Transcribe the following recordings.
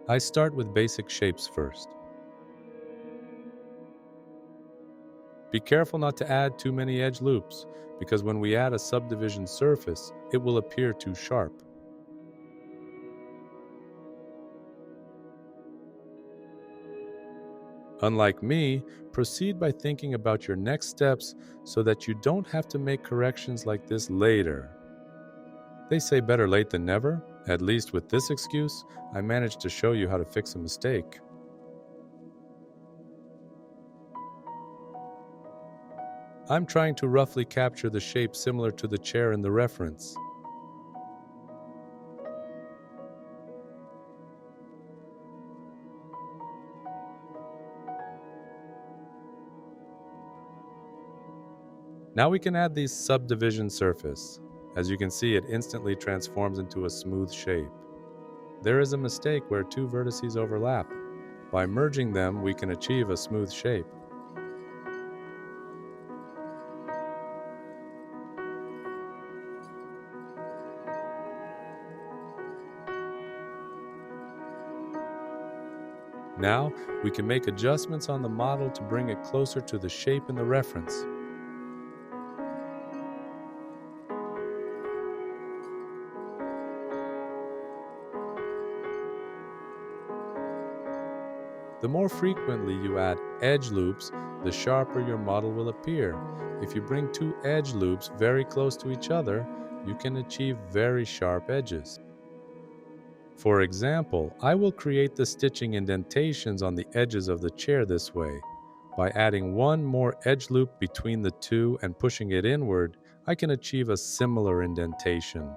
I start with basic shapes first. Be careful not to add too many edge loops, because when we add a subdivision surface, it will appear too sharp. Unlike me, proceed by thinking about your next steps so that you don't have to make corrections like this later. They say better late than never. At least with this excuse, I managed to show you how to fix a mistake. I'm trying to roughly capture the shape similar to the chair in the reference. Now we can add the subdivision surface. As you can see, it instantly transforms into a smooth shape. There is a mistake where two vertices overlap. By merging them, we can achieve a smooth shape. Now, we can make adjustments on the model to bring it closer to the shape in the reference. The more frequently you add edge loops, the sharper your model will appear. If you bring two edge loops very close to each other, you can achieve very sharp edges. For example, I will create the stitching indentations on the edges of the chair this way. By adding one more edge loop between the two and pushing it inward, I can achieve a similar indentation.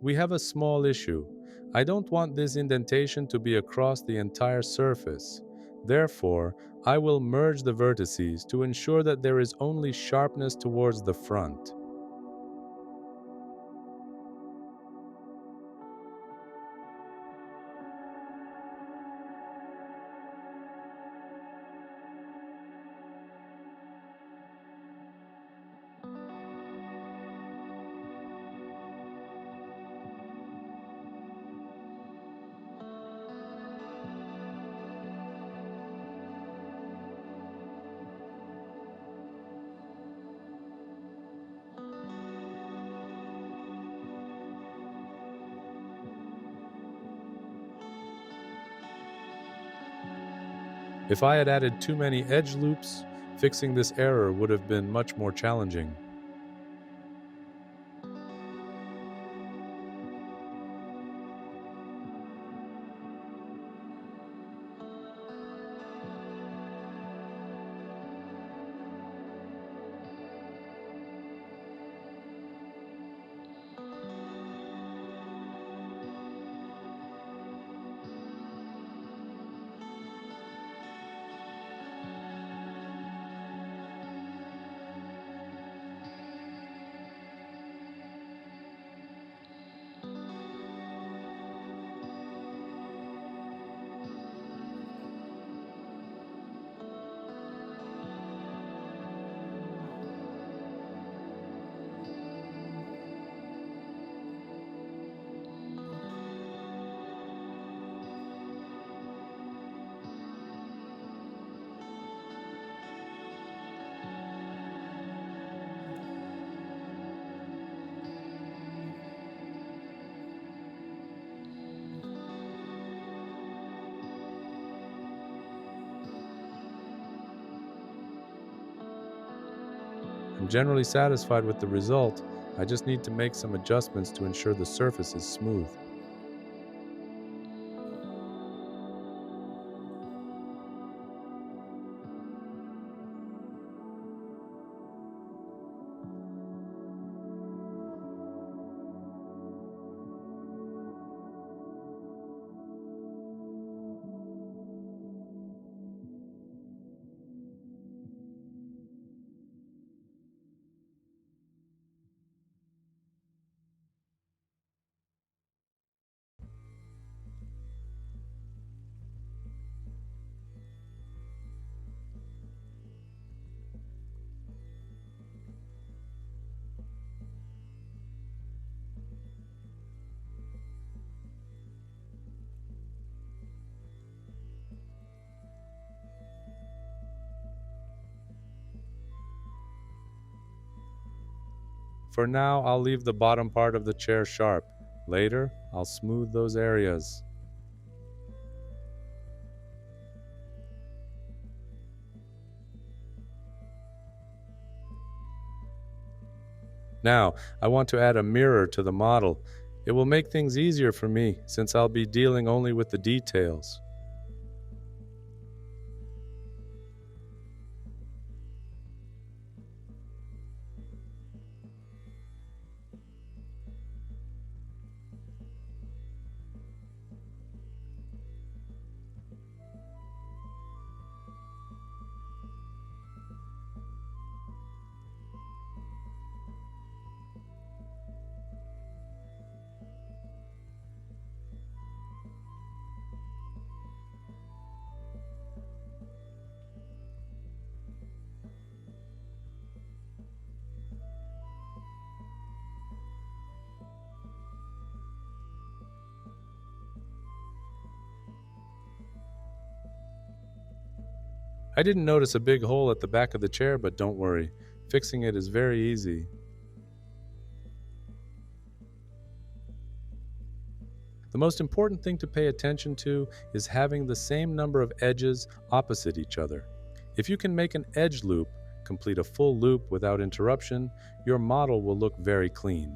We have a small issue. I don't want this indentation to be across the entire surface. Therefore, I will merge the vertices to ensure that there is only sharpness towards the front. If I had added too many edge loops, fixing this error would have been much more challenging. I'm generally satisfied with the result. I just need to make some adjustments to ensure the surface is smooth. For now, I'll leave the bottom part of the chair sharp. Later, I'll smooth those areas. Now, I want to add a mirror to the model. It will make things easier for me since I'll be dealing only with the details. I didn't notice a big hole at the back of the chair, but don't worry. Fixing it is very easy. The most important thing to pay attention to is having the same number of edges opposite each other. If you can make an edge loop, complete a full loop without interruption, your model will look very clean.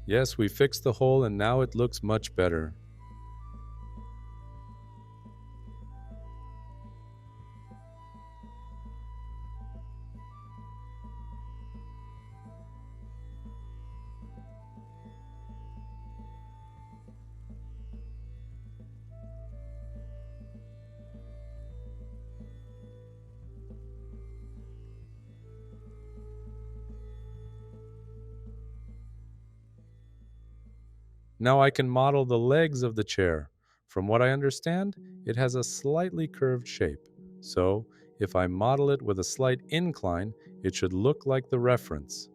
Yes, we fixed the hole and now it looks much better. Now I can model the legs of the chair. From what I understand, it has a slightly curved shape. So, if I model it with a slight incline, it should look like the reference.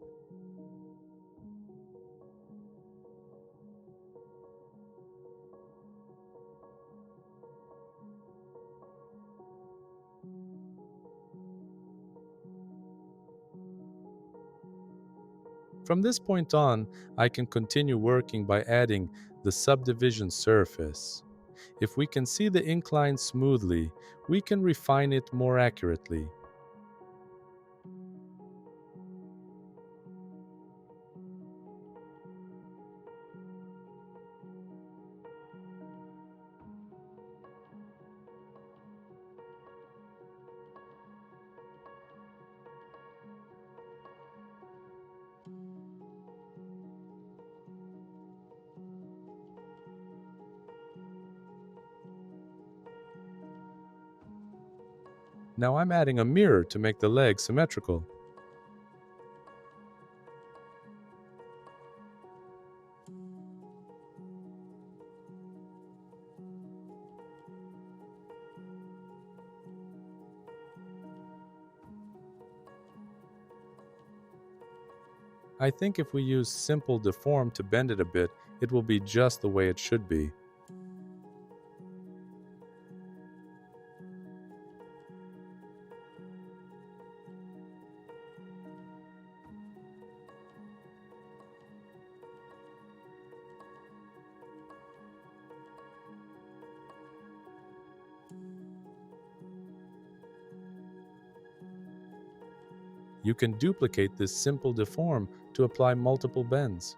From this point on, I can continue working by adding the subdivision surface. If we can see the incline smoothly, we can refine it more accurately. Now I'm adding a mirror to make the legs symmetrical. I think if we use simple deform to bend it a bit, it will be just the way it should be. You can duplicate this simple deform to apply multiple bends.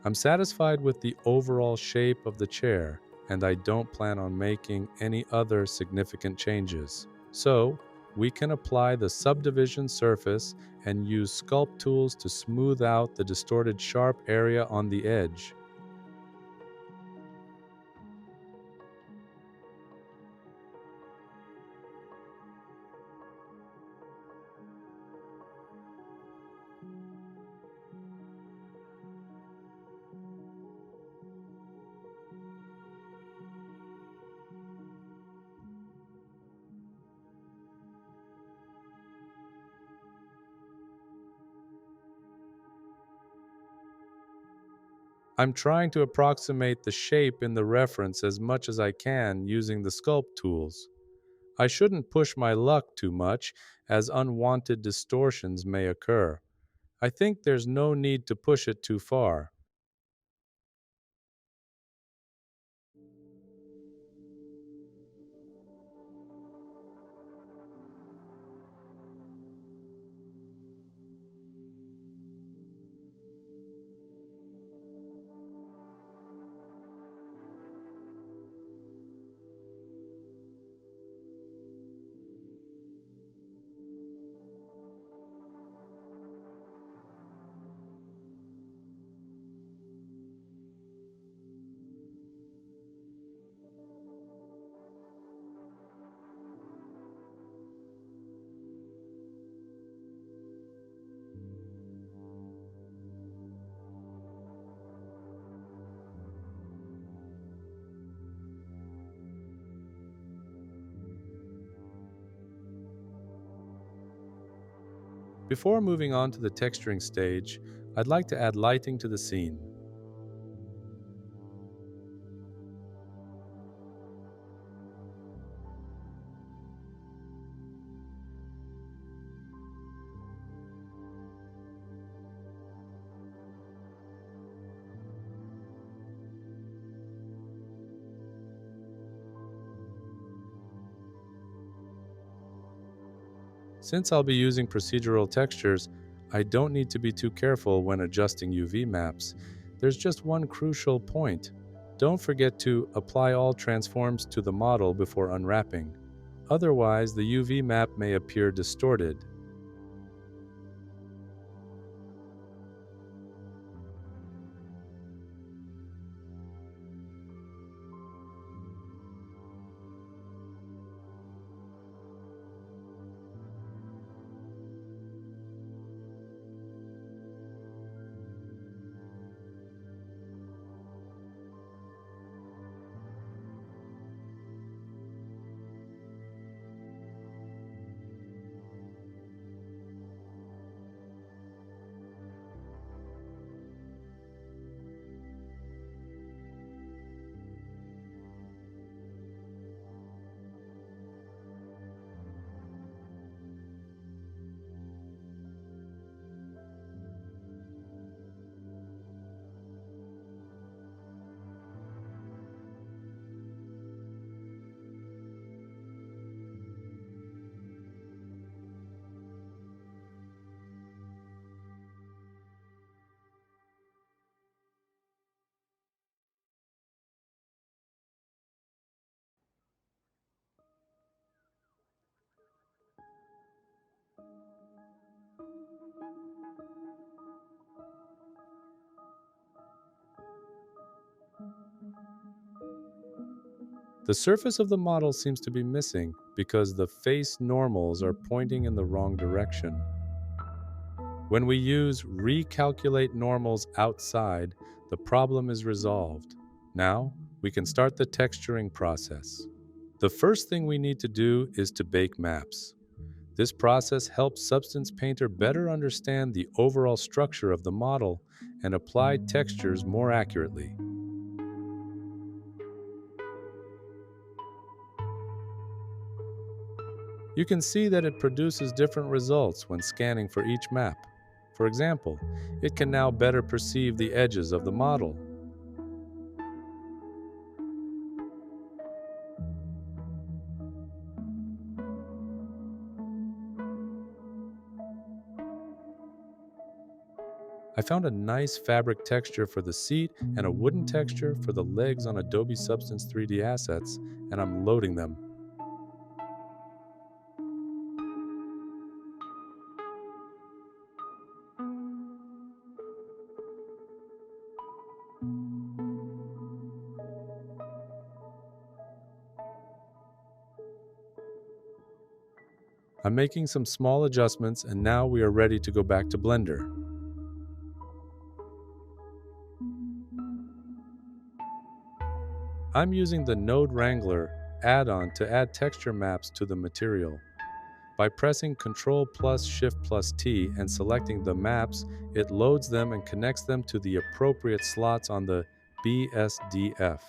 I'm satisfied with the overall shape of the chair, and I don't plan on making any other significant changes. So, we can apply the subdivision surface and use sculpt tools to smooth out the distorted sharp area on the edge. I'm trying to approximate the shape in the reference as much as I can using the sculpt tools. I shouldn't push my luck too much, as unwanted distortions may occur. I think there's no need to push it too far. Before moving on to the texturing stage, I'd like to add lighting to the scene. Since I'll be using procedural textures, I don't need to be too careful when adjusting UV maps. There's just one crucial point. Don't forget to apply all transforms to the model before unwrapping. Otherwise, the UV map may appear distorted. The surface of the model seems to be missing because the face normals are pointing in the wrong direction. When we use recalculate normals outside, the problem is resolved. Now, we can start the texturing process. The first thing we need to do is to bake maps. This process helps Substance Painter better understand the overall structure of the model and apply textures more accurately. You can see that it produces different results when scanning for each map. For example, it can now better perceive the edges of the model. I found a nice fabric texture for the seat and a wooden texture for the legs on Adobe Substance 3D assets, and I'm loading them. I'm making some small adjustments, and now we are ready to go back to Blender. I'm using the Node Wrangler add-on to add texture maps to the material. By pressing Ctrl plus Shift plus T and selecting the maps, it loads them and connects them to the appropriate slots on the BSDF.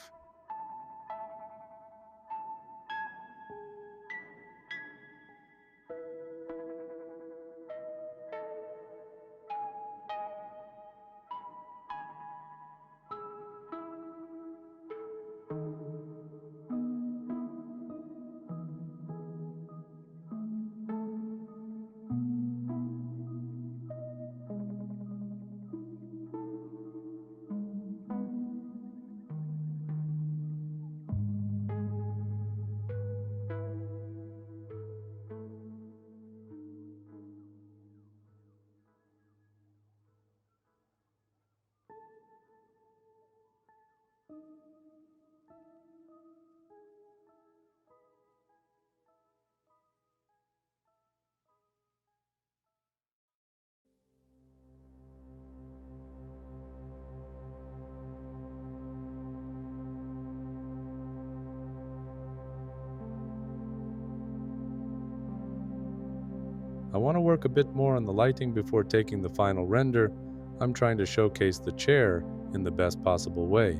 I want to work a bit more on the lighting before taking the final render. I'm trying to showcase the chair in the best possible way.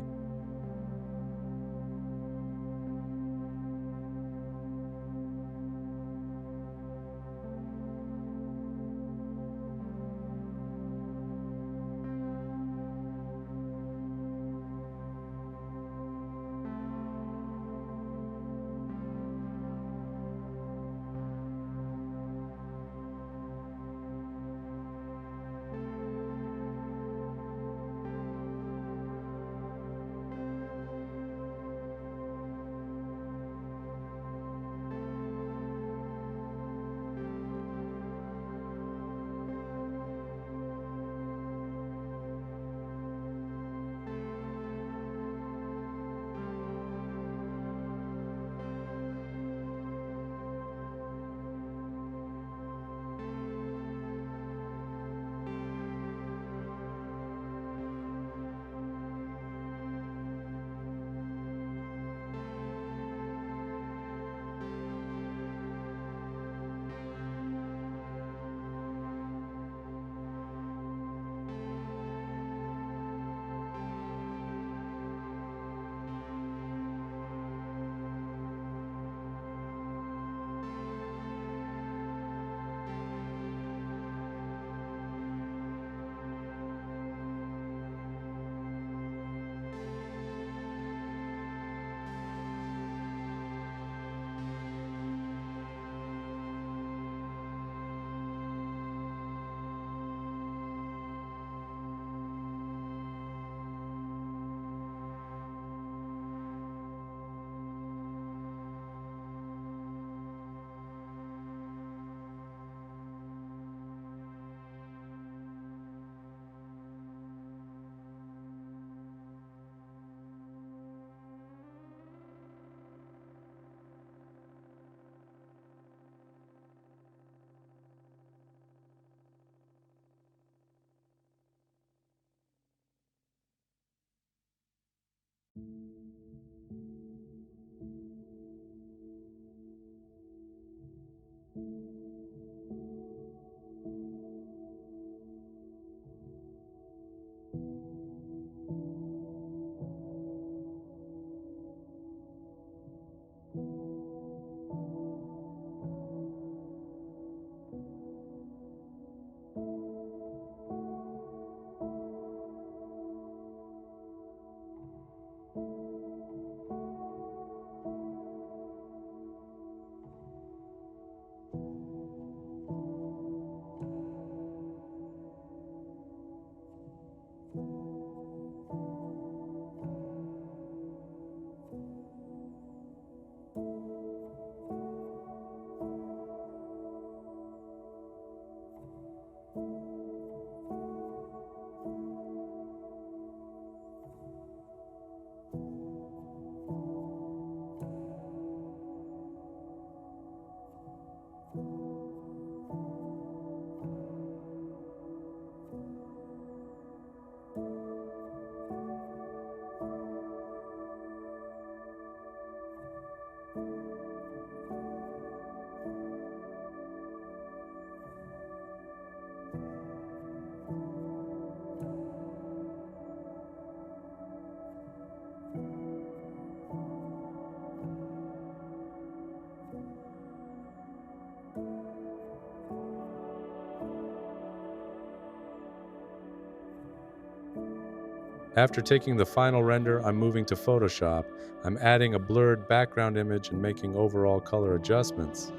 After taking the final render, I'm moving to Photoshop. I'm adding a blurred background image and making overall color adjustments.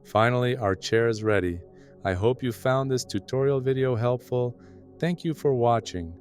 Finally, our chair is ready. I hope you found this tutorial video helpful. Thank you for watching.